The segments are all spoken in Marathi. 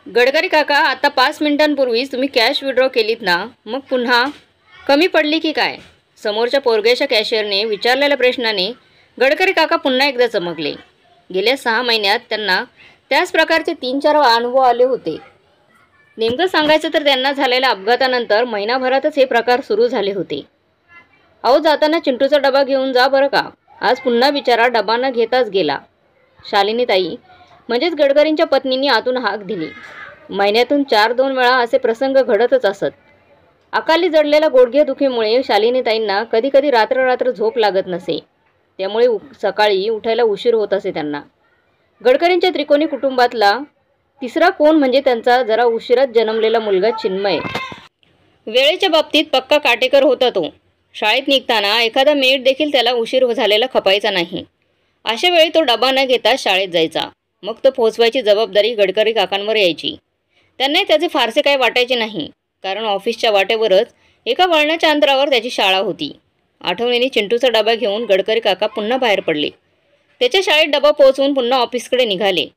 गडकरी काका, आता 5 मिनिटांपूर्वीच तुम्ही कॅश विड्रॉ केलीत ना, मग पुन्हा कमी पडली की काय? समोरच्या पोरग्याच्या कॅशियरने विचारलेल्या प्रश्नाने गडकरी काका पुन्हा एकदा चमकले. गेल्या 6 महिन्यात त्यांना त्याच प्रकारचे 3-4 अनुभव आले होते. नेमकं सांगायचं तर त्यांना झालेल्या अपघातानंतर महिनाभरातच हे प्रकार सुरू झाले होते. अहो, जाताना चिंटूचा डबा घेऊन जा बरं का. आज पुन्हा बिचारा डबा न घेताच गेला. शालिनीताई म्हणजेच गडकरींच्या पत्नींनी आतून हाक दिली. महिन्यातून 4-2 वेळा असे प्रसंग घडतच असत. अकाली जडलेल्या गुडघेदुखीमुळे शालिनीताईंना कधीकधी रात्र झोप लागत नसे. त्यामुळे सकाळी उठायला उशीर होत असे त्यांना. गडकरींच्या त्रिकोणी कुटुंबातला तिसरा कोण म्हणजे त्यांचा जरा उशिरात जन्मलेला मुलगा चिन्मय. वेळेच्या बाबतीत पक्का काटेकर होता तो. शाळेत निघताना एखादा मिनिट देखील त्याला उशीर झालेला खपायचा नाही. अशा वेळी तो डबा न घेता शाळेत जायचा. मग तो पोहोचवायची जबाबदारी गडकरी काकांवर यायची. त्यांनाही त्याचे फारसे काही वाटायचे नाही, कारण ऑफिसच्या वाटेवरच एका वळणाच्या अंतरावर त्याची शाळा होती. आठवणीने चिंटूचा डबा घेऊन गडकरी काका पुन्हा बाहेर पडले. त्याच्या शाळेत डबा पोहोचवून पुन्हा ऑफिसकडे निघाले.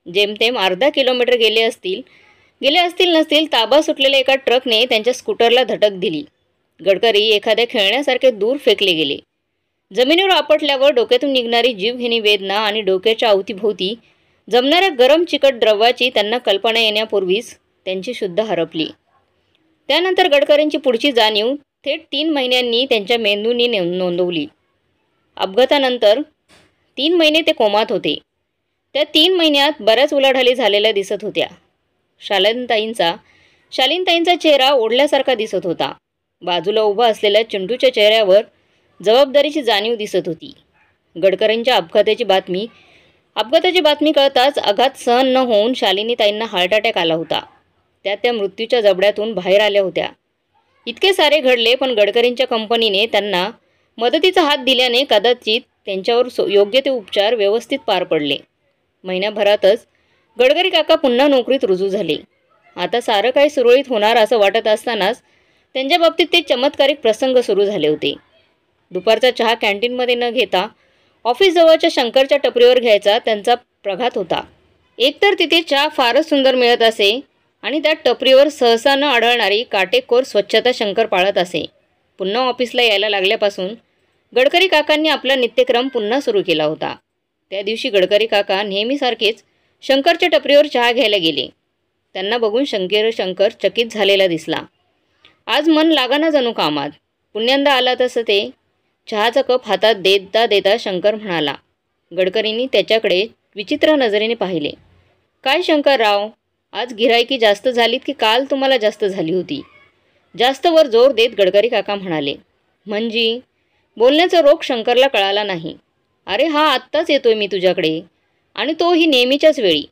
जेमतेम अर्धा किलोमीटर गेले असतील नसतील ताबा सुटलेल्या एका ट्रकने त्यांच्या स्कूटरला धडक दिली. गडकरी एखाद्या खेळण्यासारखे दूर फेकले गेले. जमिनीवर आपटल्यावर डोक्यातून निघणारी जीवघेणी वेदना आणि डोक्याच्या अवतीभोवती जमणाऱ्या गरम चिकट द्रवाची त्यांना कल्पना येण्यापूर्वीच त्यांची शुद्ध हरपली. त्यानंतर गडकरींची पुढची जाणीव थेट 3 महिन्यांनी त्यांच्या मेंदूंनी नोंदवली. अपघातानंतर 3 महिने ते कोमात होते. त्या 3 महिन्यात बऱ्याच उलाढाली झालेल्या दिसत होत्या. शालिनीताईंचा चेहरा ओढल्यासारखा दिसत होता. बाजूला उभा असलेल्या चिंटूच्या चेहऱ्यावर जबाबदारीची जाणीव दिसत होती. गडकरींच्या अपघाताची बातमी कळताच आघात सहन न होऊन शालिनीताईंना हार्ट अटॅक आला होता. त्या मृत्यूच्या जबड्यातून बाहेर आल्या होत्या. इतके सारे घडले, पण गडकरींच्या कंपनीने त्यांना मदतीचा हात दिल्याने कदाचित त्यांच्यावर योग्य ते उपचार व्यवस्थित पार पडले. महिन्याभरातच गडकरी काका पुन्हा नोकरीत रुजू झाले. आता सारं काही सुरळीत होणार असं वाटत असतानाच त्यांच्या बाबतीत ते चमत्कारिक प्रसंग सुरू झाले होते. दुपारचा चहा कॅन्टीनमध्ये न घेता ऑफिसजवळच्या शंकरच्या टपरीवर घ्यायचा त्यांचा प्रघात होता. एकतर तिथे चहा फारच सुंदर मिळत असे आणि त्या टपरीवर सहसा न आढळणारी काटेकोर स्वच्छता शंकर पाळत असे. पुन्हा ऑफिसला यायला लागल्यापासून गडकरी काकांनी आपला नित्यक्रम पुन्हा सुरू केला होता. त्या दिवशी गडकरी काका नेहमीसारखेच शंकरच्या टपरीवर चहा घ्यायला गेले. त्यांना बघून शंकर चकित झालेला दिसला. आज मन लागाना जणू कामात. पुण्यांदा आला तसं ते चहाचा कप हातात देता शंकर म्हणाला. गडकरींनी त्याच्याकडे विचित्र नजरेने पाहिले. काय शंकरराव, आज गिऱ्हाईकी जास्त झालीत की काल तुम्हाला जास्त झाली होती? जास्त वर जोर देत गडकरी काका म्हणाले. म्हणजे? बोलण्याचा रोग शंकरला कळाला नाही. अरे हा, आत्ताच येतोय मी तुझ्याकडे, आणि तोही नेहमीच्याच वेळी.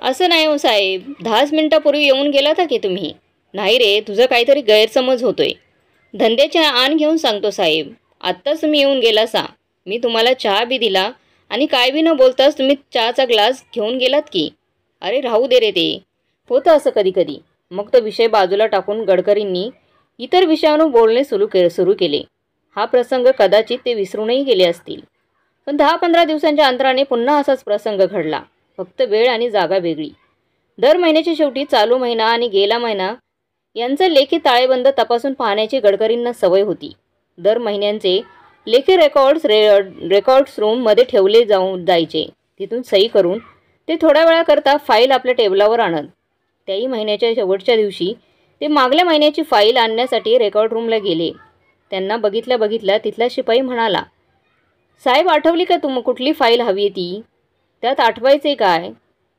असं नाही हो साहेब, 10 मिनिटापूर्वी येऊन गेलात की तुम्ही. नाही रे, तुझं काहीतरी गैरसमज होतोय. धंद्याचे आण घेऊन सांगतो साहेब, आत्ताच तुम्ही येऊन गेलासा. मी तुम्हाला चहा बी दिला आणि काय बी न बोलताच तुम्ही चहाचा ग्लास घेऊन गेलात की. अरे राहू दे रे, ते होतं असं कधी. मग तो विषय बाजूला टाकून गडकरींनी इतर विषयावरून बोलणे सुरू केले. हा प्रसंग कदाचित ते विसरूनही गेले असतील, पण 10-15 दिवसांच्या अंतराने पुन्हा असाच प्रसंग घडला. फक्त वेळ आणि जागा वेगळी. दर महिन्याच्या शेवटी चालू महिना आणि गेला महिना यांचा लेखी ताळेबंद तपासून पाहण्याची गडकरींना सवय होती. दर महिन्यांचे लेखी रेकॉर्ड्स रूममध्ये ठेवले जायचे. तिथून सही करून ते थोड्या वेळाकरता फाईल आपल्या टेबलावर आणत. त्याही महिन्याच्या शेवटच्या दिवशी ते मागल्या महिन्याची फाईल आणण्यासाठी रेकॉर्ड रूमला गेले. त्यांना बघितल्या तिथला शिपाई म्हणाला. साहेब, आठवली का कुठली फाईल हवी ती? त्यात आठवायचे काय?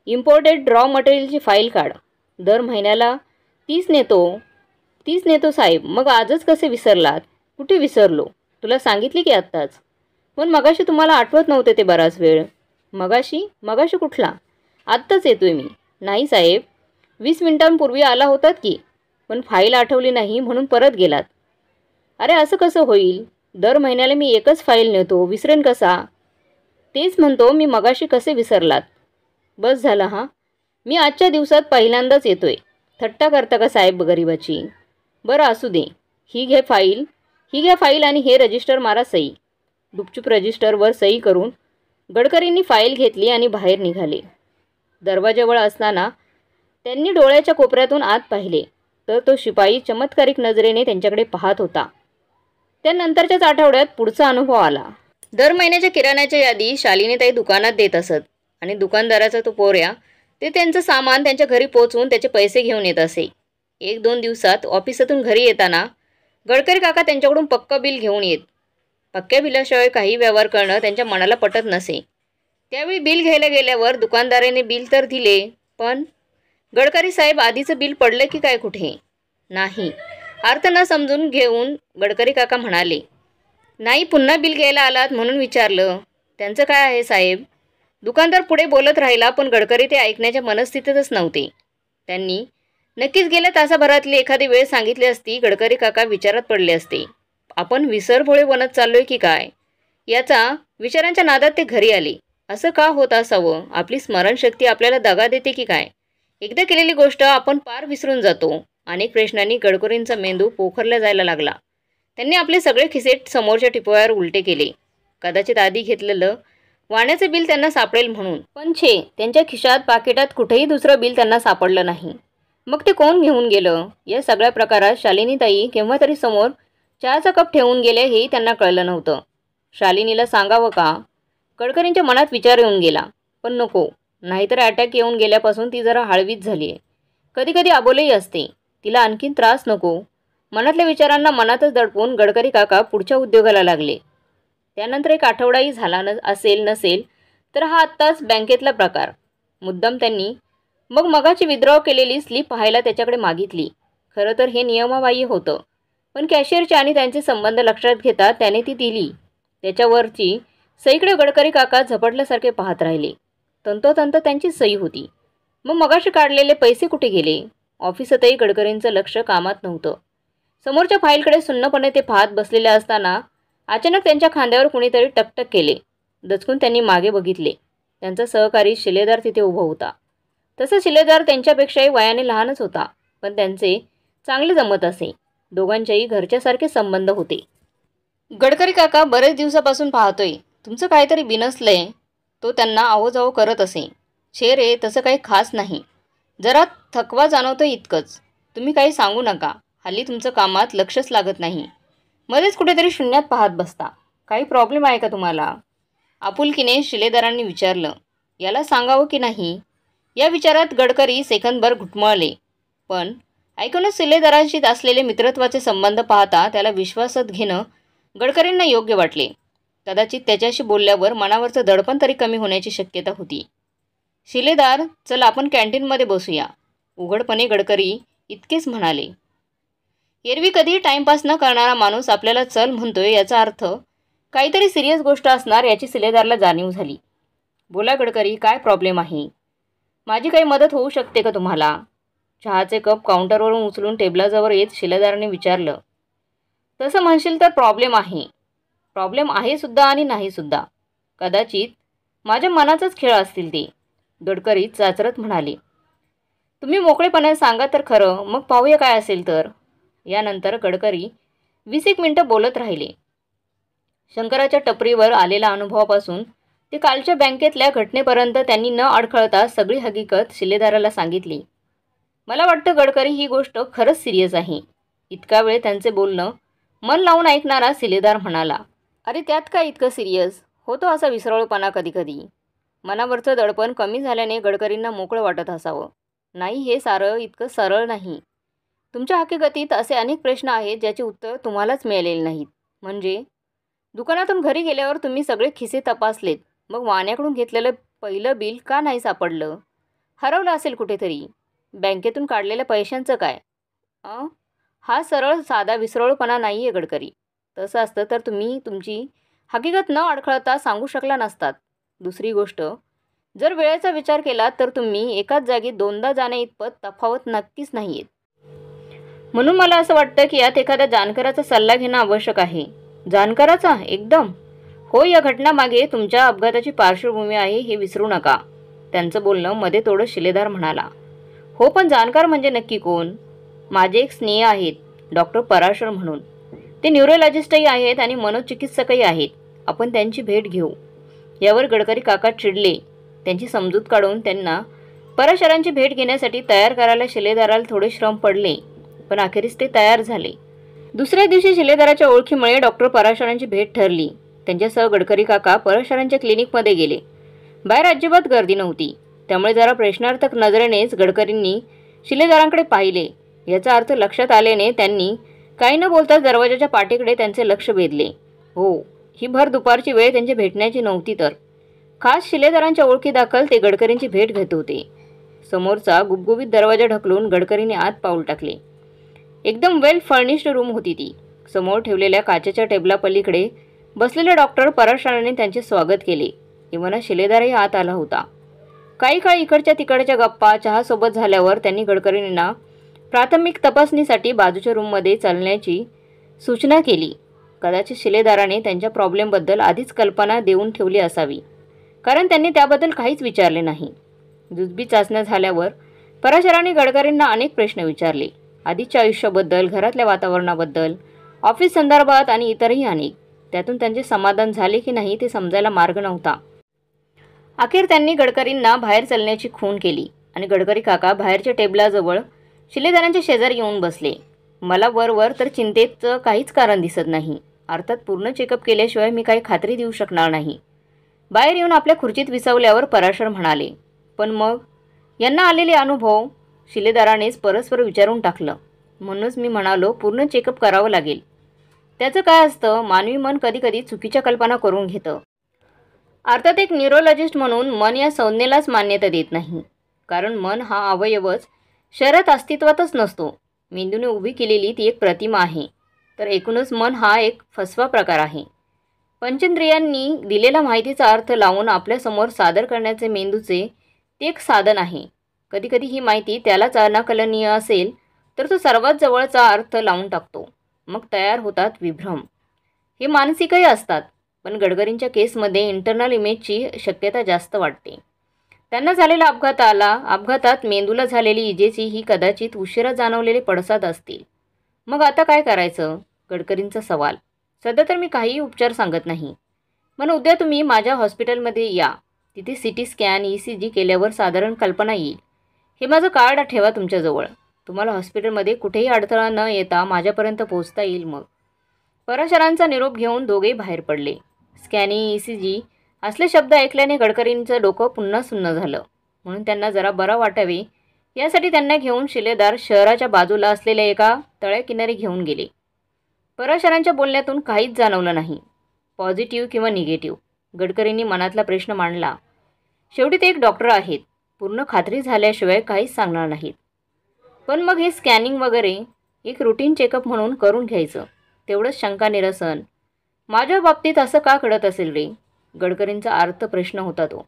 इम्पोर्टेड रॉ मटेरियलची फाईल काढ. दर महिन्याला 30 नेतो साहेब. मग आजच कसे विसरलात? कुठे विसरलो? तुला सांगितले की आत्ताच. पण मगाशी तुम्हाला आठवत नव्हते ते बराच वेळ. मगाशी कुठला? आत्ताच येतोय मी. नाही साहेब, 20 मिनिटांपूर्वी आला होतात की, पण फाईल आठवली नाही म्हणून परत गेलात. अरे असं कसं होईल? दर महिन्याला मी एकच फाईल नेतो, विसरेन कसा? तेच म्हणतो मी, मगाशी कसे विसरलात? बस झालं हां, मी आजच्या दिवसात पहिल्यांदाच येतोय. थट्टा करता का साहेब गरीबाची? बरं असू दे, ही घ्या फाईल आणि हे रजिस्टर मारा सही. गुपचूप रजिस्टरवर सही करून गडकरींनी फाईल घेतली आणि बाहेर निघाले. दरवाजाजवळ असताना त्यांनी डोळ्याच्या कोपऱ्यातून आत पाहिले तर तो शिपाई चमत्कारिक नजरेने त्यांच्याकडे पाहत होता. त्यानंतरच्याच आठवड्यात पुढचा अनुभव आला. दर महिन्याच्या किराण्याच्या यादी शालिनीताई दुकानात देत असत आणि दुकानदाराचा तो पोऱ्या ते त्यांचं सामान त्यांच्या घरी पोहोचवून त्याचे पैसे घेऊन येत असे. 1-2 दिवसात ऑफिसातून घरी येताना गडकरी काका त्यांच्याकडून पक्कं बिल घेऊन येत. पक्क्या बिलाशिवाय काही व्यवहार करणं त्यांच्या मनाला पटत नसे. त्यावेळी बिल घ्यायला गेल्यावर दुकानदाराने बिल तर दिले, पण गडकरी साहेब आधीचं बिल पडलं की काय कुठे? नाही. अर्थ न समजून घेऊन गडकरी काका म्हणाले, नाही, पुन्हा बिल घ्यायला आलात म्हणून विचारलं. त्यांचं काय आहे साहेब? दुकानदार पुढे बोलत राहिला, पण गडकरी ते ऐकण्याच्या मनस्थितीतच नव्हते. त्यांनी नक्कीच गेल्या तासाभरातली एखादी वेळ सांगितली असती, गडकरी काका विचारात पडले असते. आपण विसरभोळे बनत चाललोय की काय? याचा विचारांच्या नादात ते घरी आले. असं का होत असावं? आपली स्मरणशक्ती आपल्याला दगा देते की काय? एकदा केलेली गोष्ट आपण पार विसरून जातो. अनेक प्रश्नांनी गडकरींचा मेंदू पोखरला जायला लागला. त्यांनी आपले सगळे खिसे समोरच्या टिपवावर उलटे केले. कदाचित आधी घेतलेलं वाण्याचं बिल त्यांना सापडेल म्हणून, पण त्यांच्या खिशात पाकिटात कुठेही दुसरं बिल त्यांना सापडलं नाही. मग ते कोण घेऊन गेलं? या सगळ्या प्रकारात शालिनीताई केव्हा तरी समोर चहाचा कप ठेवून गेले हेही त्यांना कळलं नव्हतं. शालिनीला सांगावं का? गडकरींच्या मनात विचार येऊन गेला, पण नको. नाहीतर अटॅक येऊन गेल्यापासून ती जरा हळवीच झाली आहे. कधी कधी अबोलेही असते. तिला आणखीन त्रास नको. मनातल्या विचारांना मनातच दडपून गडकरी काका पुढच्या उद्योगाला लागले. त्यानंतर 1 आठवडाही झाला नसेल तर हा आत्ताच बँकेतला प्रकार. मुद्दाम त्यांनी मगाची विड्रॉ केलेली स्लिप पाहायला त्याच्याकडे मागितली. खरं तर हे नियमाबाह्य होतं, पण कॅशियरचे आणि त्यांचे संबंध लक्षात घेता त्याने ती दिली. त्याच्यावरची सईकडे गडकरी काका झपटल्यासारखे पाहत राहिले. तंतोतंत त्यांची सई होती. मगाशी काढलेले पैसे कुठे गेले? ऑफिसातही गडकरींचं लक्ष कामात नव्हतं. समोरच्या फाईलकडे सुन्नपणे ते पाहत बसलेले असताना अचानक त्यांच्या खांद्यावर कुणीतरी टकटक केले. दचकून त्यांनी मागे बघितले. त्यांचा सहकारी शिलेदार तिथे उभा होता. तसं शिलेदार त्यांच्यापेक्षाही वयाने लहानच होता, पण त्यांचे चांगले जमत असे. दोघांच्याही घरच्यासारखे संबंध होते. गडकरी काका, बरेच दिवसापासून पाहतोय, तुमचं काहीतरी बिनसलंय, तो त्यांना आहोजाहो करत असे. छे रे, तसं काही खास नाही, जरा थकवा जाणवतोय इतकंच. तुम्ही काही सांगू नका. हल्ली तुमचं कामात लक्षच लागत नाही. मध्येच कुठेतरी शून्यात पाहत बसता. काही प्रॉब्लेम आहे का तुम्हाला? आपुलकीने शिलेदारांनी विचारलं. याला सांगावं की नाही या विचारात गडकरी सेकंदभर घुटमळले, पण ऐकूनच शिलेदारांशी असलेले मित्रत्वाचे संबंध पाहता त्याला विश्वासात घेणं गडकरींना योग्य वाटले. कदाचित त्याच्याशी बोलल्यावर मनावरचं दडपण तरी कमी होण्याची शक्यता होती. शिलेदार, चल आपण कॅन्टीनमध्ये बसूया, उघडपणे गडकरी इतकेच म्हणाले. एरवी कधीही टाइमपास न करणारा माणूस आपल्याला चल म्हणतोय याचा अर्थ काहीतरी सिरियस गोष्ट असणार याची शिलेदारला जाणीव झाली. बोला गडकरी, काय प्रॉब्लेम आहे? माझी काही मदत होऊ शकते का तुम्हाला? चहाचे कप काउंटरवरून उचलून टेबलाजवळ येत शिलेदाराने विचारलं. तसं म्हणशील तर प्रॉब्लेम आहे सुद्धा आणि नाही सुद्धा. कदाचित माझ्या मनाचाच खेळ असतील ते, गडकरी चाचरत म्हणाले. तुम्ही मोकळेपणे सांगा तर खरं, मग पाहूया काय असेल तर. यानंतर गडकरी 20 मिनिटं बोलत राहिले. शंकराच्या टपरीवर आलेल्या अनुभवापासून ते कालच्या बँकेतल्या घटनेपर्यंत त्यांनी न अडखळता सगळी हकीकत शिलेदाराला सांगितली. मला वाटतं गडकरी, ही गोष्ट खरंच सिरियस आहे. इतका वेळ त्यांचे बोलणं मन लावून ऐकणारा शिलेदार म्हणाला. अरे त्यात काय इतकं सिरियस? होतो असा विसरळपणा कधी कधी. मनावरचं दडपण कमी झाल्याने गडकरींना मोकळं वाटत असावं. नाही, हे सारं इतकं सरळ नाही. तुमच्या हकीकतीत असे अनेक प्रश्न आहेत ज्याचे उत्तर तुम्हालाच मिळालेले नाहीत. म्हणजे दुकानातून घरी गेल्यावर तुम्ही सगळे खिसे तपासलेत, मग वाण्याकडून घेतलेलं पहिलं बिल का नाही सापडलं? हरवलं असेल कुठेतरी. बँकेतून काढलेल्या पैशांचं काय? हा सरळ साधा विसरळपणा नाही आहे गडकरी. तसं असतं तर तुम्ही तुमची हकीकत न अडखळता सांगू शकला नसतात. दुसरी गोष्ट, जर वेळेचा विचार केला तर तुम्ही एकाच जागी दोनदा जाण्या इतपत तफावत नक्कीच नाही आहेत. म्हणून मला असं वाटतं की यात एखाद्या जाणकाराचा सल्ला घेणं आवश्यक आहे. जाणकाराचा? एकदम. हो, या घटनामागे तुमच्या अपघाताची पार्श्वभूमी आहे हे विसरू नका. त्यांचं बोलणं मध्ये तोडत शिलेदार म्हणाला. हो, पण जाणकार म्हणजे नक्की कोण? माझे एक स्नेह आहेत, डॉक्टर पराशर म्हणून. ते न्यूरोलॉजिस्टही आहेत आणि मनोचिकित्सकही आहेत. आपण त्यांची भेट घेऊ. यावर गडकरी काका चिडले. त्यांची समजूत काढून त्यांना पराशरांची भेट घेण्यासाठी तयार करायला शिलेदाराला थोडे श्रम पडले, पण अखेरीस ते तयार झाले. दुसऱ्या दिवशी शिलेदाराच्या ओळखीमुळे डॉक्टर पराशरांची भेट ठरली. त्यांच्यासह गडकरी काका पराशरांच्या क्लिनिकमध्ये गेले. बाहेर अजिबात गर्दी नव्हती, त्यामुळे जरा प्रश्नार्थक नजरेनेच गडकरींनी शिलेदारांकडे पाहिले. याचा अर्थ लक्षात आल्याने त्यांनी काही न बोलताच दरवाजाच्या पाठीकडे त्यांचे लक्ष वेधले. हो, ही भर दुपारची वेळ त्यांची भेटण्याची नव्हती, तर खास शिलेदारांच्या ओळखीदाखल ते गडकरींची भेट घेत होते. समोरचा गुबगुबीत दरवाजा ढकलून गडकरींनी आत पाऊल टाकले. एकदम वेल फर्निश्ड रूम होती ती. समोर ठेवलेल्या काचेच्या टेबलापलीकडे बसलेल्या डॉक्टर पराशरांनी त्यांचे स्वागत केले. इवना शिलेदारही आत आला होता. काही काळ इकडच्या तिकडच्या गप्पा चहासोबत झाल्यावर त्यांनी गडकरींना प्राथमिक तपासणीसाठी बाजूच्या रूममध्ये चालण्याची सूचना केली. कदाचित शिलेदाराने त्यांच्या प्रॉब्लेमबद्दल आधीच कल्पना देऊन ठेवली असावी, कारण त्यांनी त्याबद्दल काहीच विचारले नाही. जुजबी चाचण्या झाल्यावर पराशरांनी गडकरींना अनेक प्रश्न विचारले. आधीच्या आयुष्याबद्दल, घरातल्या वातावरणाबद्दल, ऑफिस संदर्भात आणि इतरही अनेक. त्यातून त्यांचे समाधान झाले की नाही ते समजायला मार्ग नव्हता. अखेर त्यांनी गडकरींना बाहेर चालण्याची खूण केली आणि गडकरी काका बाहेरच्या टेबलाजवळ शिलेदारांच्या शेजारी येऊन बसले. मला वरवर तर चिंतेचं काहीच कारण दिसत नाही. अर्थात पूर्ण चेकअप केल्याशिवाय मी काही खात्री देऊ शकणार नाही. बाहेर येऊन आपल्या खुर्चीत विसावल्यावर पराशर म्हणाले. पण मग यांना आलेले अनुभव शिलेदारानेच परस्पर विचारून टाकलं. म्हणूनच मी म्हणालो पूर्ण चेकअप करावं लागेल. त्याचं काय असतं, मानवी मन कधीकधी चुकीच्या कल्पना करून घेतं. अर्थात एक न्यूरोलॉजिस्ट म्हणून मन या संज्ञेलाच मान्यता देत नाही, कारण मन हा अवयवच शरीरात अस्तित्वातच नसतो. मेंदूने उभी केलेली ती एक प्रतिमा आहे. तर एकूणच मन हा एक फसवा प्रकार आहे. पंचेंद्रियांनी दिलेला माहितीचा अर्थ लावून आपल्यासमोर सादर करण्याचे मेंदूचे ते एक साधन आहे. कधीकधी ही माहिती त्यालाच अनाकलनीय असेल तर तो सर्वात जवळचा अर्थ लावून टाकतो. मग तयार होतात विभ्रम. हे मानसिकही असतात, पण गडकरींच्या केसमध्ये इंटरनल इमेजची शक्यता जास्त वाटते. त्यांना झालेल्या अपघातात मेंदूला झालेली इजेची ही कदाचित उशिरा जाणवलेले पडसाद असतील. मग आता काय करायचं? गडकरींचा सवाल. सध्या तर मी काहीही उपचार सांगत नाही, पण उद्या तुम्ही माझ्या हॉस्पिटलमध्ये या. तिथे CT स्कॅन, ECG केल्यावर साधारण कल्पना येईल. हे माझं कार्ड ठेवा तुमच्याजवळ. तुम्हाला हॉस्पिटलमध्ये कुठेही अडथळा न येता माझ्यापर्यंत पोहोचता येईल. मग पराशरांचा निरोप घेऊन दोघेही बाहेर पडले. स्कॅनिंग, ECG असले शब्द ऐकल्याने गडकरींचं डोकं पुन्हा सुन्न झालं. म्हणून त्यांना जरा बरं वाटावे यासाठी त्यांना घेऊन शिलेदार शहराच्या बाजूला असलेल्या एका तळ्याकिनारी घेऊन गेले. पराशरांच्या बोलण्यातून काहीच जाणवलं नाही, पॉझिटिव्ह किंवा निगेटिव्ह. गडकरींनी मनातला प्रश्न मांडला. शेवटी ते एक डॉक्टर आहेत, पूर्ण खात्री झाल्याशिवाय काहीच सांगणार नाहीत. पण मग हे स्कॅनिंग वगैरे एक रुटीन चेकअप म्हणून करून घ्यायचं, तेवढंच शंका निरसन. माझ्या बाबतीत असं का घडत असेल रे? गडकरींचा अर्थ प्रश्न होता तो.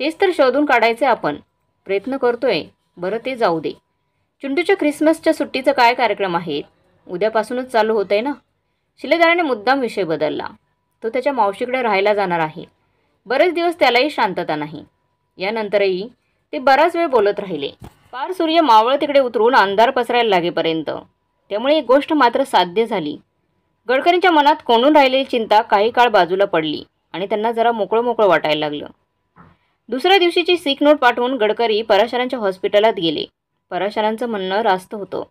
तेच तर शोधून काढायचे आपण. प्रयत्न करतोय. बरं ते जाऊ दे. चिंटूच्या ख्रिसमसच्या सुट्टीचा काय कार्यक्रम आहे? उद्यापासूनच चालू होत आहे ना? शिलेदाराने मुद्दाम विषय बदलला. तो त्याच्या मावशीकडे राहायला जाणार आहे. बरेच दिवस त्यालाही शांतता नाही. यानंतरही ते बराच वेळ बोलत राहिले, पार सूर्य मावळ तिकडे उतरून अंधार पसरायला लागेपर्यंत. त्यामुळे एक गोष्ट मात्र साध्य झाली. गडकरींच्या मनात कोंडून राहिलेली चिंता काही काळ बाजूला पडली आणि त्यांना जरा मोकळं वाटायला लागलं. दुसऱ्या दिवशीची सिक नोट पाठवून गडकरी पराशरांच्या हॉस्पिटलात गेले. पराशरांचं म्हणणं रास्त होतं.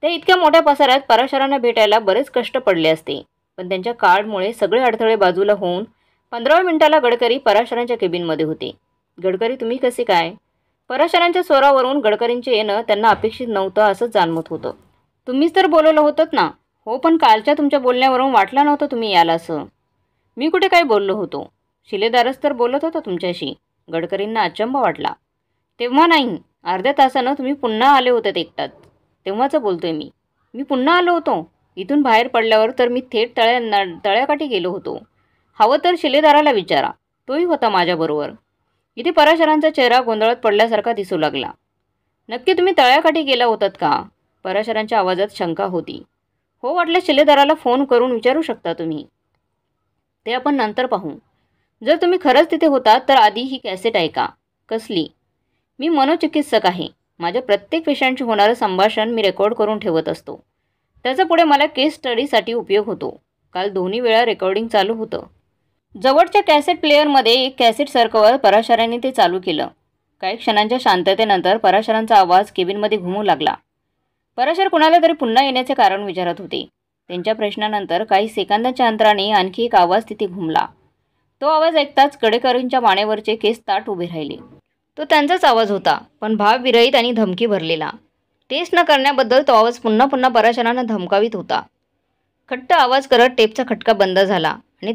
त्या इतक्या मोठ्या पसारात पराशरांना भेटायला बरेच कष्ट पडले असते, पण त्यांच्या कार्डमुळे सगळे अडथळे बाजूला होऊन 15 मिनिटाला गडकरी पराशरांच्या केबिनमध्ये होते. गडकरी, तुम्ही कसे काय? पराशरांच्या स्वरावरून गडकरींचे येणं त्यांना अपेक्षित नव्हतं असं जाणवत होतं. तुम्हीच तर बोलवलं होतं ना? हो, पण कालच्या तुमच्या बोलण्यावरून वाटलं नव्हतं तुम्ही याल असं. मी कुठे काय बोललो होतो? शिलेदारच तर बोलत होता तुमच्याशी. गडकरींना अचंब वाटला. तेव्हा नाही, अर्ध्या तासानं तुम्ही पुन्हा आले होते एकटाच. तेव्हाचं बोलतोय मी. मी पुन्हा आलो होतो? इथून बाहेर पडल्यावर तर मी थेट तळ्याकाठी गेलो होतो. हवं तर शिलेदाराला विचारा, तोही होता माझ्याबरोबर. इथे पराशरांचा चेहरा गोंधळात पडल्यासारखा दिसू लागला. नक्की तुम्ही तळ्याकाठी गेला होतात का? पराशरांच्या आवाजात शंका होती. हो, वाटल्यास शिलेदाराला फोन करून विचारू शकता तुम्ही. ते आपण नंतर पाहू. जर तुम्ही खरंच तिथे होतात तर आधी ही कॅसेट ऐका. कसली? मी मनोचिकित्सक आहे. माझ्या प्रत्येक पेशंटशी होणारं संभाषण मी रेकॉर्ड करून ठेवत असतो. त्याचा पुढे मला केस स्टडीसाठी उपयोग होतो. काल दोन्ही वेळा रेकॉर्डिंग चालू होतं. जवळच्या कॅसेट प्लेअरमध्ये एक कॅसेट सरकवत पराशरांनी ते चालू केलं. काही क्षणांच्या शांततेनंतर पराशरांचा आवाज केबिनमध्ये घुमू लागला. पराशर कुणाला तरी पुन्हा येण्याचे कारण विचारत होते. त्यांच्या प्रश्नानंतर काही सेकंदांच्या अंतराने आणखी एक आवाज तिथे घुमला. तो आवाज ऐकताच गडकरींच्या मानेवरचे केस ताठ उभे राहिले. तो त्यांचाच आवाज होता, पण भावविरहित आणि धमकी भरलेला. टेस्ट न करण्याबद्दल तो आवाज पुन्हा पुन्हा पराशरांना धमकावित होता. खट्ट आवाज करत टेपचा खटका बंद झाला आणि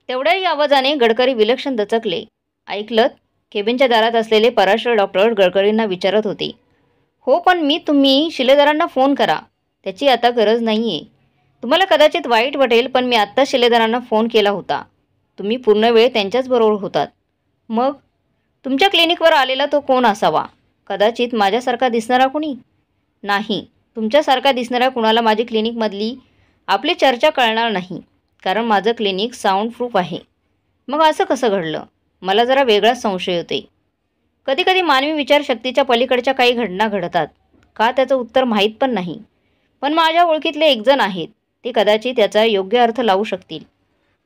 तेवढ्याही आवाजाने गडकरी विलक्षण दचकले. ऐकलत? केबिनच्या दारात असलेले पराशर डॉक्टर गडकरींना विचारत होते. हो, पण तुम्ही शिलेदारांना फोन करा. त्याची आता गरज नाही आहे. तुम्हाला कदाचित वाईट वाटेल, पण मी आत्ता शिलेदारांना फोन केला होता. तुम्ही पूर्ण वेळ त्यांच्याचबरोबर होतात. मग तुमच्या क्लिनिकवर आलेला तो कोण असावा? कदाचित माझ्यासारखा दिसणारा कुणी? नाही, तुमच्यासारखा दिसणाऱ्या कुणाला माझी क्लिनिकमधली आपली चर्चा कळणार नाही, कारण माझं क्लिनिक साऊंड प्रूफ आहे. मग असं कसं घडलं? मला जरा वेगळाच संशय होते. कधीकधी मानवी विचारशक्तीच्या पलीकडच्या काही घटना घडतात का त्याचं उत्तर माहीत पण नाही. पण माझ्या ओळखीतले एकजण आहेत, ते कदाचित त्याचा योग्य अर्थ लावू शकतील.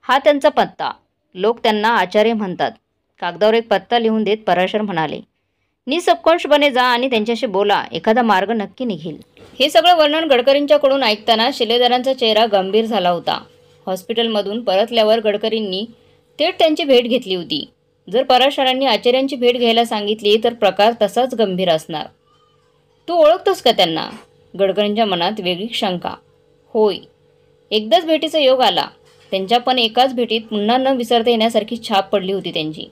हा त्यांचा पत्ता. लोक त्यांना आचार्य म्हणतात. कागदावर एक पत्ता लिहून देत पराशर म्हणाले. निसंकोचपणे जा आणि त्यांच्याशी बोला. एखादा मार्ग नक्की निघेल. हे सगळं वर्णन गडकरींच्याकडून ऐकताना शिलेदारांचा चेहरा गंभीर झाला होता. हॉस्पिटलमधून परतल्यावर गडकरींनी थेट त्यांची भेट घेतली होती. जर पराशरांनी आचार्यांची भेट घ्यायला सांगितली तर प्रकार तसाच गंभीर असणार. तू ओळखतोस का त्यांना? गडकरींच्या मनात वेगळी शंका. होय, एकदाच भेटीचा योग आला. त्यांच्या पण एकाच भेटीत पुन्हा न विसरता येण्यासारखी छाप पडली होती त्यांची.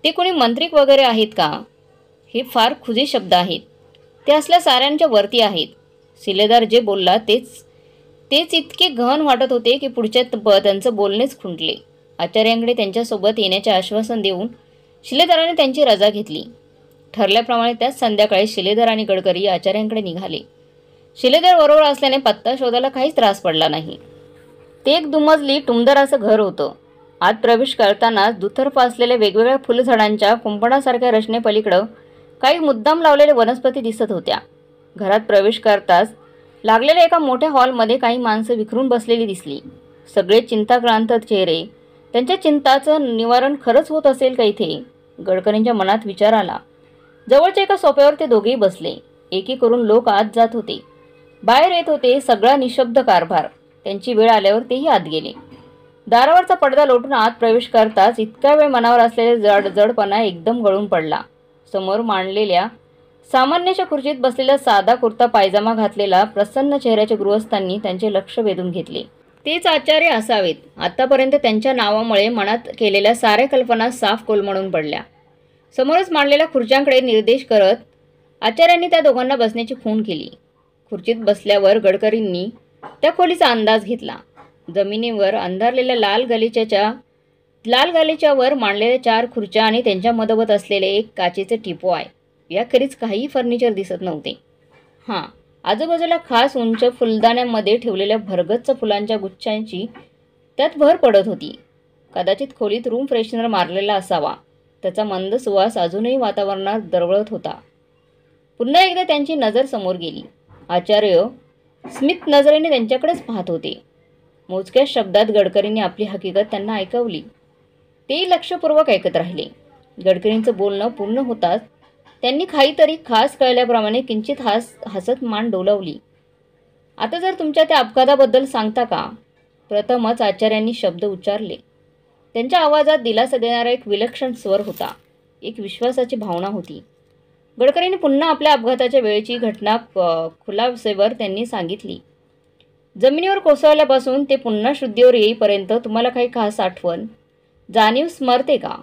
ते कोणी मंत्रिक वगैरे आहेत का? हे फार खुजे शब्द आहेत. ते असल्या साऱ्यांच्या वरती आहेत. शिलेदार जे बोलला तेच इतके गहन वाटत होते की पुढच्या त्यांचं बोलणेच खुंटले. आचार्यांकडे त्यांच्यासोबत येण्याचे आश्वासन देऊन शिलेदाराने त्यांची रजा घेतली. ठरल्याप्रमाणे त्याच संध्याकाळी शिलेदार आणि गडकरी आचार्यांकडे निघाले. शिलेदार बरोबर असल्याने पत्ता शोधायला काहीच त्रास पडला नाही. ते एक दुमजली टुमदार असं घर होतं. आत प्रवेश करतानाच दुतर्फा असलेल्या वेगवेगळ्या फुलझाडांच्या कुंपणासारख्या रचनेपलीकडं काही मुद्दाम लावलेल्या वनस्पती दिसत होत्या. घरात प्रवेश करताच लागलेल्या एका मोठ्या हॉलमध्ये काही माणसं विखरून बसलेली दिसली. सगळे चिंताक्रांत चेहरे. त्यांच्या चिंताचं निवारण खरंच होत असेल का इथे? गडकरींच्या मनात विचार आला. जवळच्या एका सोफ्यावर ते दोघेही बसले. एकी करून लोक आत जात होते, बाहेर येत होते. सगळा निशब्द कारभार. त्यांची वेळ आल्यावर तेही आत गेले. दारावरचा पडदा लोटून आत प्रवेश करताच इतका वेळ मनावर असलेला जडपणा एकदम गळून पडला. समोर मांडलेल्या सामान्यच्या खुर्चीत बसलेला साधा कुर्ता पायजामा घातलेला प्रसन्न चेहऱ्याच्या गृहस्थांनी त्यांचे लक्ष वेधून घेतले. तेच आचार्य असावेत. आतापर्यंत त्यांच्या नावामुळे मनात केलेल्या साऱ्या कल्पना साफ कोलमडून पडल्या. समोरच मांडलेल्या खुर्च्यांकडे निर्देश करत आचार्यांनी त्या दोघांना बसण्याची खूण केली. खुर्चीत बसल्यावर गडकरींनी त्या खोलीचा अंदाज घेतला. जमिनीवर अंधारलेल्या लाल गालीच्यावर मांडलेल्या 4 खुर्च्या आणि त्यांच्या मधोमध असलेले एक काचेचे टिपोय. याखेरीज काहीही फर्निचर दिसत नव्हते. हां, आजूबाजूला खास उंच फुलदाण्यांमध्ये ठेवलेल्या भरगच्च फुलांच्या गुच्छांची त्यात भर पडत होती. कदाचित खोलीत रूम फ्रेशनर मारलेला असावा. त्याचा मंद सुवास अजूनही वातावरणात दरवळत होता. पुन्हा एकदा त्यांची नजर समोर गेली. आचार्य स्मित नजरेने त्यांच्याकडेच पाहत होते. मोजक्या शब्दात गडकरींनी आपली हकीकत त्यांना ऐकवली. तेही लक्षपूर्वक ऐकत राहिले. गडकरींचं बोलणं पूर्ण होताच त्यांनी काहीतरी खास कळल्याप्रमाणे किंचित हसत मान डोलावली. आता जर तुमच्या त्या अपघाताबद्दल सांगता का? प्रथमच आचार्यांनी शब्द उच्चारले. त्यांच्या आवाजात दिलासा देणारा एक विलक्षण स्वर होता. एक विश्वासाची भावना होती. गडकरींनी पुन्हा आपल्या अपघाताच्या वेळेची घटना खुलासेवर त्यांनी सांगितली. जमिनीवर कोसळल्यापासून ते पुन्हा शुद्धीवर येईपर्यंत तुम्हाला काही खास आठवण, जाणीव स्मरते का?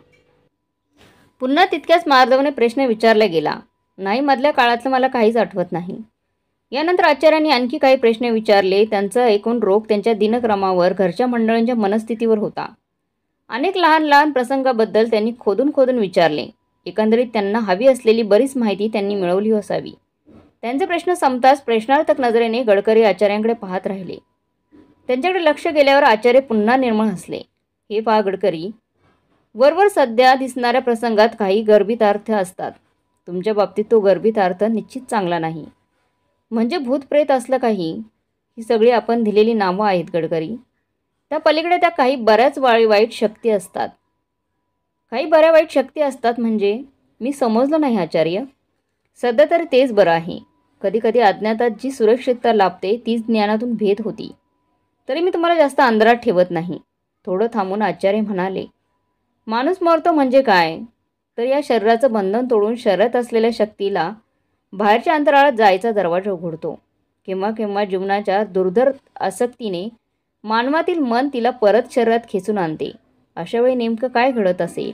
पुन्हा तितक्याच मार्दवने प्रश्न विचारला गेला. नाही, मधल्या काळातलं मला काहीच आठवत नाही. यानंतर आचार्यांनी आणखी काही प्रश्न विचारले. त्यांचा एकूण रोग त्यांच्या दिनक्रमावर, घरच्या मंडळींच्या मनस्थितीवर होता. अनेक लहान लहान प्रसंगाबद्दल त्यांनी खोदून विचारले. एकंदरीत त्यांना हवी असलेली बरीच माहिती त्यांनी मिळवली असावी. त्यांचे प्रश्न संपताच प्रश्नार्थक नजरेने गडकरी आचार्यांकडे पाहत राहिले. त्यांच्याकडे लक्ष गेल्यावर आचार्य पुन्हा निर्मळ हसले. हे पहा गडकरी, वरवर सध्या दिसणाऱ्या प्रसंगात काही गर्भित अर्थ असतात. तुमच्या बाबतीत तो गर्भित अर्थ निश्चित चांगला नाही. म्हणजे भूतप्रेत असलं काही, ही सगळी आपण दिलेली नावं आहेत गडकरी. त्या पलीकडे त्या काही बऱ्याच वाईट शक्ती असतात. काही बऱ्या वाईट शक्ती असतात म्हणजे मी समजलो नाही आचार्य. सध्या तरी तेच बरं आहे. कधी कधी अज्ञातात जी सुरक्षितता लाभते तीच ज्ञानातून भेद होती. तरी मी तुम्हाला जास्त अंधारात ठेवत नाही. थोडं थांबून आचार्य म्हणाले, माणूस मरतो म्हणजे काय? तर या शरीराचं बंधन तोडून शरीरात असलेल्या शक्तीला बाहेरच्या अंतराळात जायचा दरवाजा उघडतो. केव्हा केव्हा जीवनाच्या दुर्धर आसक्तीने मानवातील मन तिला परत शरीरात खेचून आणते. अशा वेळी नेमकं काय घडत असेल?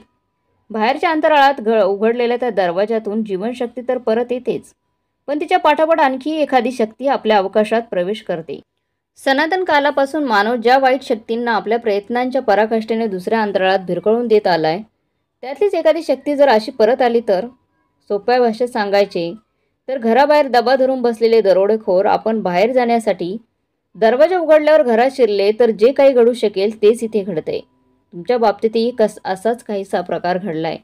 बाहेरच्या अंतराळात उघडलेल्या त्या दरवाजातून जीवनशक्ती तर परत येतेच, पण तिच्या पाठोपाठ आणखी एखादी शक्ती आपल्या अवकाशात प्रवेश करते. सनातन कालापासून मानव ज्या वाईट शक्तींना आपल्या प्रयत्नांच्या पराकाष्ठेने दुसऱ्या अंतराळात भिरकळून देत आलाय, त्यातलीच एखादी शक्ती जर अशी परत आली तर? सोप्या भाषेत सांगायचे तर घराबाहेर दबा धरून बसलेले दरोडेखोर आपण बाहेर जाण्यासाठी दरवाजा उघडल्यावर घरात शिरले तर जे काही घडू शकेल तेच इथे घडतंय. तुमच्या बाबतीतही असाच काहीसा प्रकार घडलाय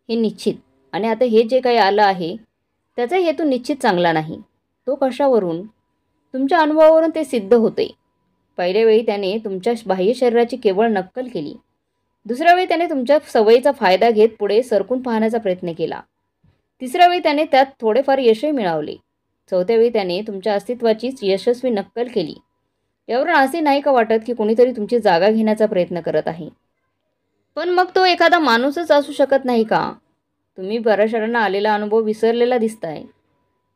हे निश्चित. आणि आता हे जे काही आलं आहे त्याचा हेतू निश्चित चांगला नाही. तो कशावरून? तुमच्या अनुभवावरून ते सिद्ध होते. पहिल्या वेळी त्याने तुमच्या बाह्य शरीराची केवळ नक्कल केली. दुसऱ्या वेळी त्याने तुमच्या सवयीचा फायदा घेत पुढे सरकून पाहण्याचा प्रयत्न केला. तिसऱ्या वेळी त्याने त्यात थोडेफार यशही मिळवले. चौथ्या वेळी त्याने तुमच्या अस्तित्वाचीच यशस्वी नक्कल केली. यावरून असे नाही का वाटत की कोणीतरी तुमची जागा घेण्याचा प्रयत्न करत आहे? पण मग तो एखादा माणूसच असू शकत नाही का? तुम्ही बऱ्याचशांना आलेला अनुभव विसरलेला दिसताय.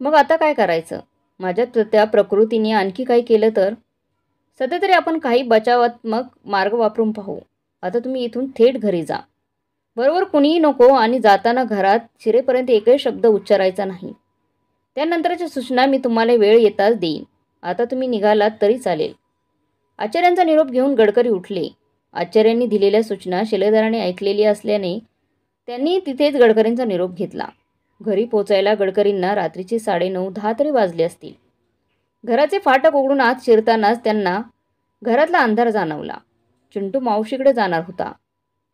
मग आता काय करायचं? माझ्या त्या प्रकृतीने आणखी काही केलं तर? सध्या तरी आपण काही बचावात्मक मार्ग वापरून पाहू. आता तुम्ही इथून थेट घरी जा. बरोबर कुणीही नको आणि जाताना घरात शिरेपर्यंत एकही शब्द उच्चारायचा नाही. त्यानंतरच्या सूचना मी तुम्हाला वेळ येताच देईन. आता तुम्ही निघालात तरी चालेल. आचार्यांचा निरोप घेऊन गडकरी उठले. आचार्यांनी दिलेल्या सूचना शिलेदाराने ऐकलेली असल्याने त्यांनी तिथेच गडकरींचा निरोप घेतला. घरी पोचायला गडकरींना रात्रीचे 9:30-10 तरी वाजले असतील. घराचे फाटक उघडून आत शिरतानाच त्यांना घरातला अंधार जाणवला. चिंटू मावशीकडे जाणार होता.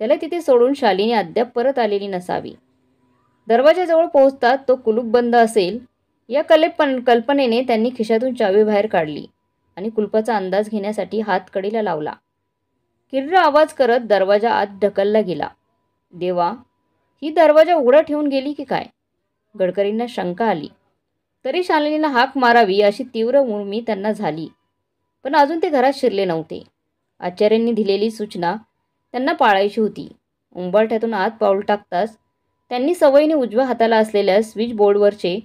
त्याला तिथे सोडून शालिनी अद्याप परत आलेली नसावी. दरवाजाजवळ पोहोचतात तो कुलूप बंद असेल या कल्पनेने त्यांनी खिशातून चावी बाहेर काढली आणि कुलपाचा अंदाज घेण्यासाठी हात कडीला लावला. किर्र आवाज करत दरवाजा आत ढकलला गेला. देवा, ही दरवाजा उघडा ठेवून गेली की काय? गडकरींना शंका आली. तरी शालिनीला हाक मारावी अशी तीव्र उर्मी त्यांना झाली, पण अजून ते घरात शिरले नव्हते. आचार्यांनी दिलेली सूचना त्यांना पाळायची होती. उंबरठ्यातून आत पाऊल टाकताच त्यांनी सवयीने उजव्या हाताला असलेल्या स्विच बोर्डवरचे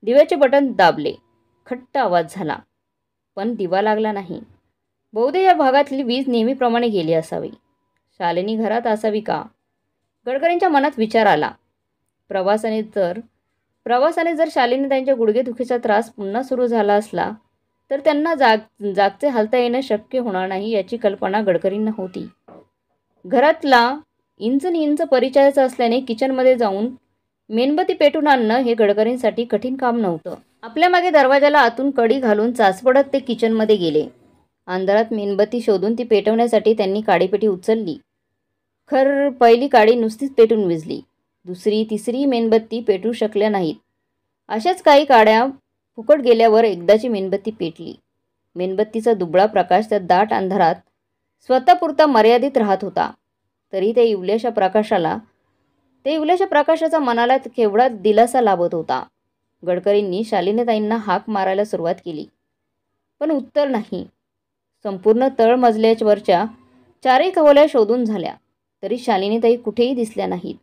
दिव्याचे बटन दाबले. खट्ट आवाज झाला, पण दिवा लागला नाही. बहुधा या भागातली वीज नेहमीप्रमाणे गेली असावी. शालिनी घरात असावी का? गडकरींच्या मनात विचार आला. प्रवासाने जर शालिनी त्यांच्या गुडघेदुखीचा त्रास पुन्हा सुरू झाला असला तर त्यांना जागचे हालता येणं शक्य होणार नाही याची कल्पना गडकरींना होती. घरातला इंच परिचयाचा असल्याने किचनमध्ये जाऊन मेणबत्ती पेटून आणणं हे गडकरींसाठी कठीण काम नव्हतं. आपल्या मागे दरवाजाला आतून कडी घालून चाचपडत ते किचनमध्ये गेले. अंधारात मेणबत्ती शोधून ती पेटवण्यासाठी त्यांनी काडीपेटी उचलली. पहिली काडी नुसतीच पेटून विझली. दुसरी तिसरी मेणबत्ती पेटू शकल्या नाहीत. अशाच काही काड्या फुकट गेल्यावर एकदाची मेणबत्ती पेटली. मेणबत्तीचा दुबळा प्रकाश त्या दाट अंधारात स्वतःपुरता मर्यादित राहत होता. तरी त्या इवल्याशा प्रकाशाचा मनाला केवढा दिलासा लाभत होता. गडकरींनी शालिनीताईंना हाक मारायला सुरुवात केली, पण उत्तर नाही. संपूर्ण तळमजल्यावरच्या 4ही खवल्या शोधून झाल्या, तरी शालिनीताई कुठेही दिसल्या नाहीत.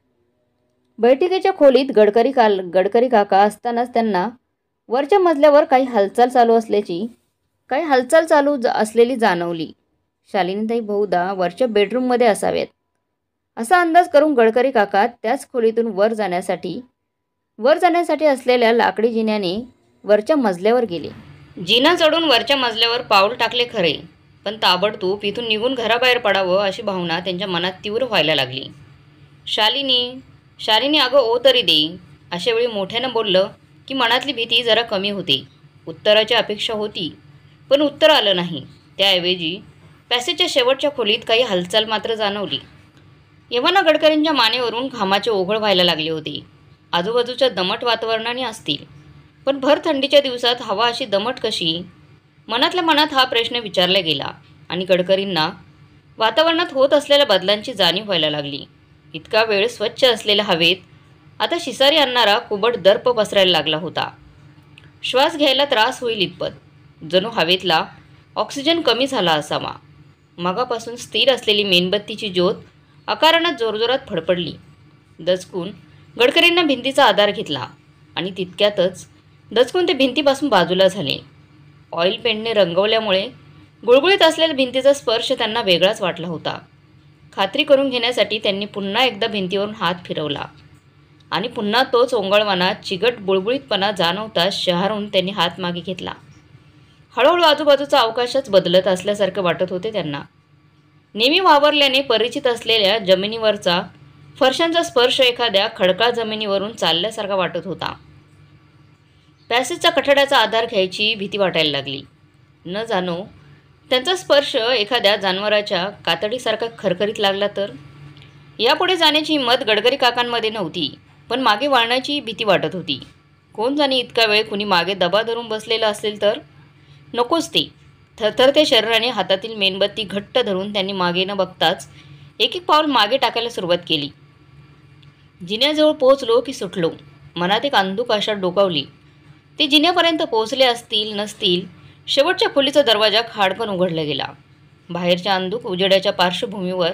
बैठकीच्या खोलीत गडकरी काका असतानाच त्यांना वरच्या मजल्यावर काही हालचाल चालू असलेली जाणवली. शालिनीताई बहुधा वरच्या बेडरूममध्ये असाव्यात असा अंदाज करून गडकरी काका त्याच खोलीतून वर जाण्यासाठी असलेल्या लाकडी जिन्याने वरच्या मजल्यावर गेले. जिना चढून वरच्या मजल्यावर पाऊल टाकले खरे, पण ताबडतोब इथून निघून घराबाहेर पडावं अशी भावना त्यांच्या मनात तीव्र व्हायला लागली. शालिनी अगं ओ तरी दे. अशा वेळी मोठ्यानं बोललं की मनातली भीती जरा कमी होते. उत्तराची अपेक्षा होती, पण उत्तर आलं नाही. त्याऐवजी पॅसेजच्या शेवटच्या खोलीत काही हालचाल मात्र जाणवली. एव्हाना गडकरींच्या मानेवरून घामाचे ओघळ व्हायला लागले होते. आजूबाजूच्या दमट वातावरणाने असतील, पण भर थंडीच्या दिवसात हवा अशी दमट कशी? मनातल्या मनात हा प्रश्न विचारला गेला आणि गडकरींना वातावरणात होत असलेल्या बदलांची जाणीव व्हायला लागली. इतका वेळ स्वच्छ असलेल्या हवेत आता शिसारी आणणारा कुबट दर्प पसरायला लागला होता. श्वास घ्यायला त्रास होईल इतपत. जणू हवेतला ऑक्सिजन कमी झाला असावा. मगापासून स्थिर असलेली मेणबत्तीची ज्योत आकारानं जोरजोरात फडफडली. दचकून गडकरींना भिंतीचा आधार घेतला आणि तितक्यातच दचकून ते भिंतीपासून बाजूला झाले. ऑइल पेंटने रंगवल्यामुळे गुळगुळीत असलेल्या भिंतीचा स्पर्श त्यांना वेगळाच वाटला होता. खात्री करून घेण्यासाठी त्यांनी पुन्हा एकदा भिंतीवरून हात फिरवला आणि पुन्हा तोच ओंगळवाना चिगट बुळबुळीतपणा जाणवताच शहारून त्यांनी हात मागे घेतला. हळूहळू आजूबाजूचा अवकाशच बदलत असल्यासारखं वाटत होते त्यांना. नेहमी वावरल्याने परिचित असलेल्या जमिनीवरचा फरशांचा स्पर्श एखाद्या खडकाळ जमिनीवरून चालल्यासारखा वाटत होता. पॅसेजच्या कठड्याचा आधार घ्यायची भीती वाटायला लागली. न जाणो त्यांचा स्पर्श एखाद्या जनावराच्या कातडीसारखा खरखरीत लागला तर. यापुढे जाण्याची हिंमत गडकरी काकांमध्ये नव्हती, पण मागे वळण्याची भीती वाटत होती. कोण जाणे इतका वेळ कुणी मागे दबा धरून बसलेलं असेल तर. नकोच ते. थरथरत्या शरीराने हातातील मेणबत्ती घट्ट धरून त्यांनी मागे न बघताच एक एक पाऊल मागे टाकायला सुरुवात केली. जिन्याजवळ पोहोचलो की सुटलो. मनात एक अंधुक आशा डोकावली. ते जिन्यापर्यंत पोहोचले असतील नसतील, शेवटच्या खोलीचा दरवाजा खाडकन उघडला गेला. बाहेरच्या अंधुक उजेडाच्या पार्श्वभूमीवर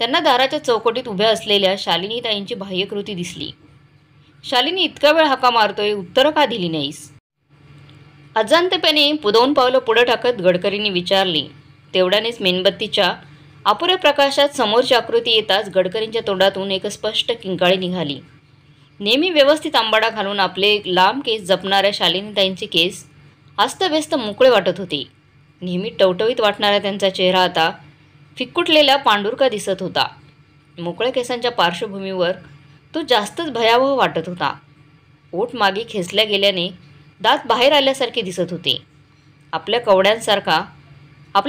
त्यांना दाराच्या चौकटीत उभ्या असलेल्या शालिनीताईंची बाह्यकृती दिसली. शालिनी, इतका वेळ हाका मारतोय, उत्तरं का दिली नाहीस? अजांतपणे 2 पावलं पुढे टाकत गडकरींनी विचारले. तेवढ्यानेच मेणबत्तीच्या अपुऱ्या प्रकाशात समोरची आकृती येताच गडकरींच्या तोंडातून एक स्पष्ट किंकाळी निघाली. नेहमी व्यवस्थित आंबाडा घालून आपले लांब केस जपणाऱ्या शालिनीताईंचे केस अस्तव्यस्त मोकळे वाटत होते. नेहमी टवटवीत वाटणारा त्यांचा चेहरा आता फिक्कुटलेला पांढुरका दिसत होता. मोकळ्या केसांच्या पार्श्वभूमीवर तो जास्तच भयावह वाटत होता. ओठ मागे खेचल्या गेल्याने दात बाहेर आल्यासारखे दिसत होते. आपल्या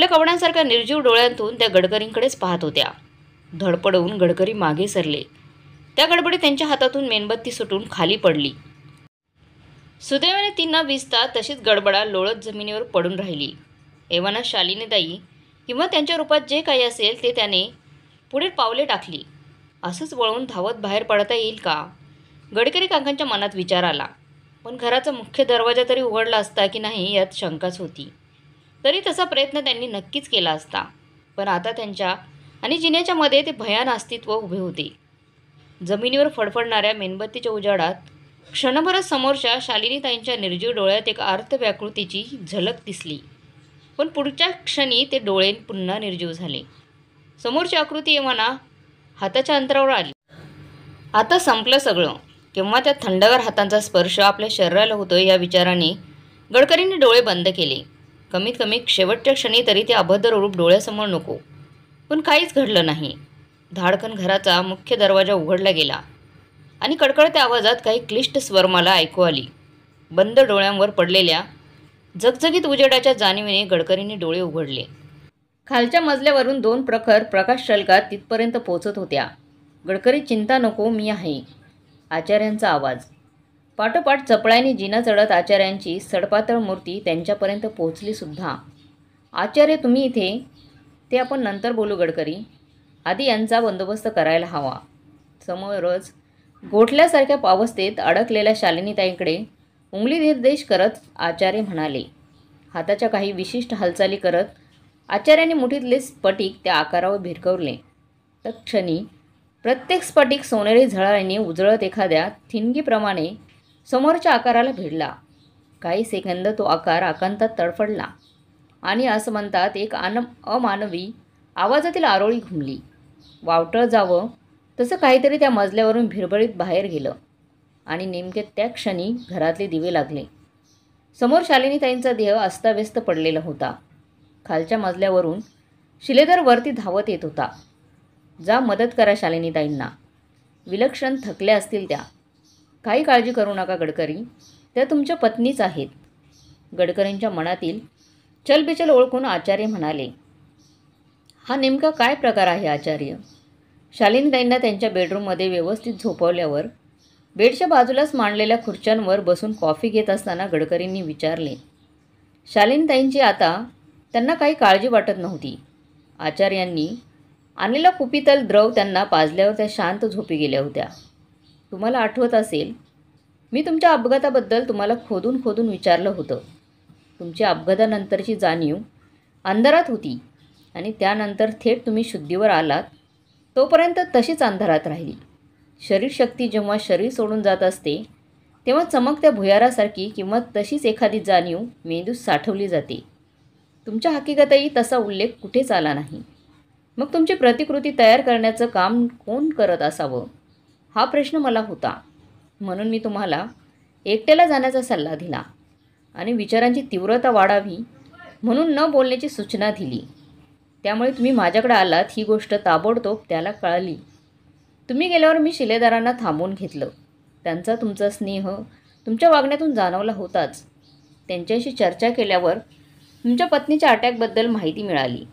कवड्यांसारख्या निर्जीव डोळ्यांतून त्या गडकरींकडेच पाहत होत्या. धडपडवून गडकरी मागे सरले. त्या गडबडीत त्यांच्या हातातून मेणबत्ती सुटून खाली पडली. सुदैवाने ती न विजता तशीच गडबडा लोळत जमिनीवर पडून राहिली. एव्हाना शालिनीताई किंवा त्यांच्या रूपात जे काही असेल ते त्याने पुढे पावले टाकली. असंच वळून धावत बाहेर पडता येईल का? गडकरी काकांच्या मनात विचार आला. पण घराचा मुख्य दरवाजा तरी उघडला असता की नाही यात शंकाच होती. तरी तसा प्रयत्न त्यांनी नक्कीच केला असता. पण आता त्यांच्या आणि जिन्याच्या मध्ये ते भयान अस्तित्व उभे होते. जमिनीवर फडफडणाऱ्या मेणबत्तीच्या उजाडात क्षणभरच समोरच्या शालिनीताईंच्या निर्जीव डोळ्यात एक आर्त व्याकृतीची झलक दिसली. पण पुढच्या क्षणी ते डोळे पुन्हा निर्जीव झाले. समोरची आकृती एव्हाना हाताच्या अंतरावर आली. आता संपलं सगळं. केव्हा त्या थंडगार हातांचा स्पर्श आपल्या शरीराला होतोय या विचाराने गडकरींनी डोळे बंद केले. कमीत कमी शेवटच्या क्षणी तरी ते अभद्र रूप डोळ्यासमोर नको. पण काहीच घडलं नाही. धाडकन घराचा मुख्य दरवाजा उघडला गेला आणि कडकडत्या आवाजात काही क्लिष्ट स्वर मला ऐकू आली. बंद डोळ्यांवर पडलेल्या झगझगीत उजेडाच्या जाणीवेने गडकरींनी डोळे उघडले. खालच्या मजल्यावरून 2 प्रखर प्रकाश शलकात तिथपर्यंत पोचत होत्या. गडकरी, चिंता नको, मी आहे. आचार्यांचा आवाज. पाठोपाठ चपळाईने जिना चढत आचार्यांची सडपातळ मूर्ती त्यांच्यापर्यंत पोहोचली सुद्धा. आचार्य, तुम्ही इथे? ते आपण नंतर बोलू गडकरी. आधी यांचा बंदोबस्त करायला हवा. समोरच गोठल्यासारख्या अवस्थेत अडकलेल्या शालिनीताईंकडे उंगली निर्देश करत आचार्य म्हणाले. हाताच्या काही विशिष्ट हालचाली करत आचार्यांनी मुठीतले स्फटिक त्या आकारावर भिरकवले. तत्क्षणी प्रत्येक स्फटिक सोनेरी झळाळीने उजळत एखाद्या ठिणगीप्रमाणे समोरच्या आकाराला भिडला. काही सेकंद तो आकार आकांतात तडफडला आणि असं म्हणतात एक अमानवी आवाजातील आरोळी घुमली. वावटळ जावं तसं काहीतरी त्या मजल्यावरून भिरभरीत बाहेर गेलं आणि नेमके त्या क्षणी घरातले दिवे लागले. समोर शालिनीताईंचा देह अस्ताव्यस्त पडलेला होता. खालच्या मजल्यावरून शिलेदार वरती धावत येत होता. जा, मदत करा शालिनीताईंना. विलक्षण थकल्या असतील त्या. काही काळजी करू नका गडकरी, त्या तुमच्या पत्नीच आहेत. गडकरींच्या मनातील चलबिचल ओळखून आचार्य म्हणाले. हा नेमका काय प्रकार आहे आचार्य? शालिनीताईंना त्यांच्या बेडरूममध्ये व्यवस्थित झोपवल्यावर बेडच्या बाजूलाच मांडलेल्या खुर्च्यांवर बसून कॉफी घेत असताना गडकरींनी विचारले. शालिनीताईंची आता त्यांना काही काळजी वाटत नव्हती. आचार्यांनी आणलेला कुपीतल द्रव त्यांना पाजल्यावर त्या शांत झोपी गेल्या होत्या. तुम्हाला आठवत असेल, मी तुमच्या अपघाताबद्दल तुम्हाला खोदून खोदून विचारलं होतं. तुमची अपघातानंतरची जाणीव अंधारात होती आणि त्यानंतर थेट तुम्ही शुद्धीवर आलात, तोपर्यंत तशीच अंधारात राहिली. शरीरशक्ती जेव्हा शरीर सोडून जात असते, तेव्हा चमकत्या भुयारासारखी किंवा तशीच एखादी जाणीव मेंदूत साठवली जाते. तुमच्या हकीकतही तसा उल्लेख कुठेच आला नाही. मग तुमची प्रतिकृती तयार करण्याचं काम कोण करत असावं, हा प्रश्न मला होता. म्हणून मी तुम्हाला एकट्याला जाण्याचा सल्ला दिला आणि विचारांची तीव्रता वाढावी म्हणून न बोलण्याची सूचना दिली. त्यामुळे तुम्ही माझ्याकडे आलात ही गोष्ट ताबडतोब त्याला कळाली. तुम्ही गेल्यावर मी शिलेदारांना थांबवून घेतलं. त्यांचा तुमचा स्नेह तुमच्या वागण्यातून जाणवला होताच. त्यांच्याशी चर्चा केल्यावर तुमच्या पत्नीच्या अटॅकबद्दल माहिती मिळाली.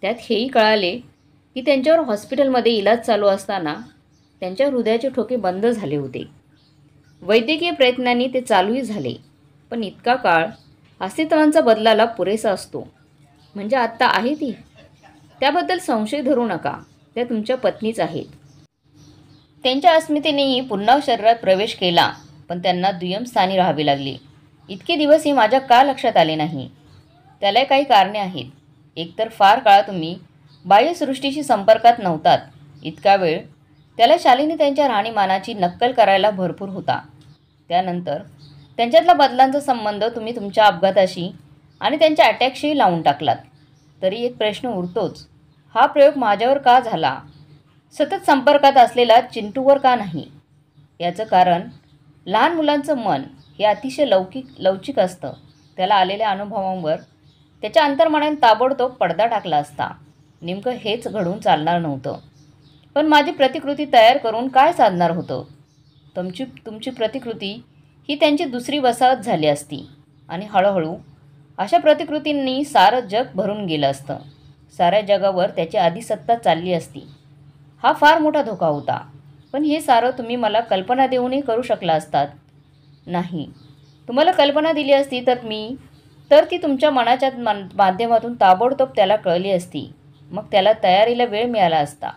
त्यात हेही कळाले की त्यांच्यावर हॉस्पिटलमध्ये इलाज चालू असताना त्यांच्या हृदयाचे ठोके बंद झाले होते. वैद्यकीय प्रयत्नांनी ते चालूही झाले, पण इतका काळ अस्तित्वांचा बदलाला पुरेसा असतो. म्हणजे आत्ता आहे ती, त्याबद्दल संशय धरू नका. त्या तुमच्या पत्नीच आहेत. त्यांच्या अस्मितेनेही पुन्हा शरीरात प्रवेश केला, पण त्यांना दुय्यम स्थानी राहावे लागले. इतके दिवस हे माझ्या का लक्षात आले नाही? त्याला काही कारणे आहेत. एकतर फार काळ तुम्ही बाह्यसृष्टीशी संपर्कात नव्हतात. इतका वेळ त्याला शालिनी त्यांच्या राहणीमानाची नक्कल करायला भरपूर होता. त्यानंतर त्यांच्यातला बदलांचा संबंध तुम्ही तुमच्या अपघाताशी आणि त्यांच्या अटॅकशीही लावून टाकलात. तरी एक प्रश्न उरतोच, हा प्रयोग माझ्यावर का झाला? सतत संपर्कात असलेला चिंटूवर का नाही? याचं कारण लहान मुलांचं मन हे अतिशय लवचिक असतं. त्याला आलेल्या अनुभवांवर त्याच्या अंतर्मनाने ताबडतोब पडदा टाकला असता. नेमकं हेच घडून चालणार नव्हतं. पण माझी प्रतिकृती तयार करून काय साधणार होतं? तुमची प्रतिकृती ही त्यांची दुसरी वसाहत झाली असती आणि हळूहळू अशा प्रतिकृतींनी सारं जग भरून गेलं असतं. साऱ्या जगावर त्याची अधिसत्ता चालली असती. हा फार मोठा धोका होता. पण हे सारं तुम्ही मला कल्पना देऊनही करू शकला असतात. नाही, तुम्हाला कल्पना दिली असती तर ती तुमच्या मनाच्या माध्यमातून ताबडतोब त्याला कळली असती. मग त्याला तयारीला वेळ मिळाला असता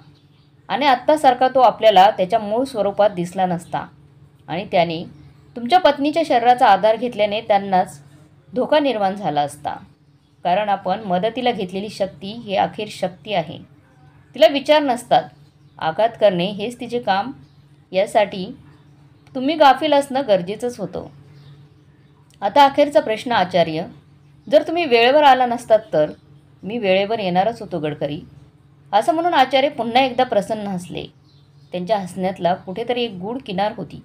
आणि आत्तासारखा तो आपल्याला त्याच्या मूळ स्वरूपात दिसला नसता. आणि त्याने तुमच्या पत्नीच्या शरीराचा आधार घेतल्याने त्यांनाच धोका निर्माण झाला असता. कारण आपण मदतीला घेतलेली शक्ती ही अखेर शक्ती आहे. तिला विचार नसतात. आघात करणे हेच तिचे काम. यासाठी तुम्ही गाफील असणं गरजेचंच होतं. आता अखेरचा प्रश्न आचार्य, जर तुम्ही वेळेवर आला नसतात तर? मी वेळेवर येणारच होतो गडकरी, असं म्हणून आचार्य पुन्हा एकदा प्रसन्न हसले. त्यांच्या हसण्यातला कुठेतरी एक गूढ किनार होती.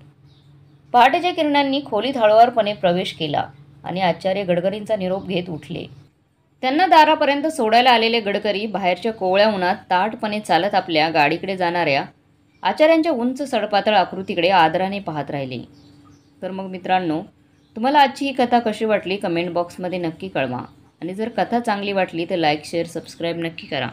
पहाटेच्या किरणांनी खोलीत हळुवारपणे प्रवेश केला आणि आचार्य गडकरींचा निरोप घेत उठले. त्यांना दारापर्यंत सोडायला आलेले गडकरी बाहेरच्या कोवळ्या उन्हात ताठपणे चालत आपल्या गाडीकडे जाणाऱ्या आचार्यांच्या उंच सडपातळ आकृतीकडे आदराने पाहत राहिले. तर मग मित्रांनो, तुम्हाला आजची ही कथा कशी वाटली कमेंट बॉक्समध्ये नक्की कळवा. आणि जर कथा चांगली वाटली तर लाईक, शेअर, सबस्क्राईब नक्की करा.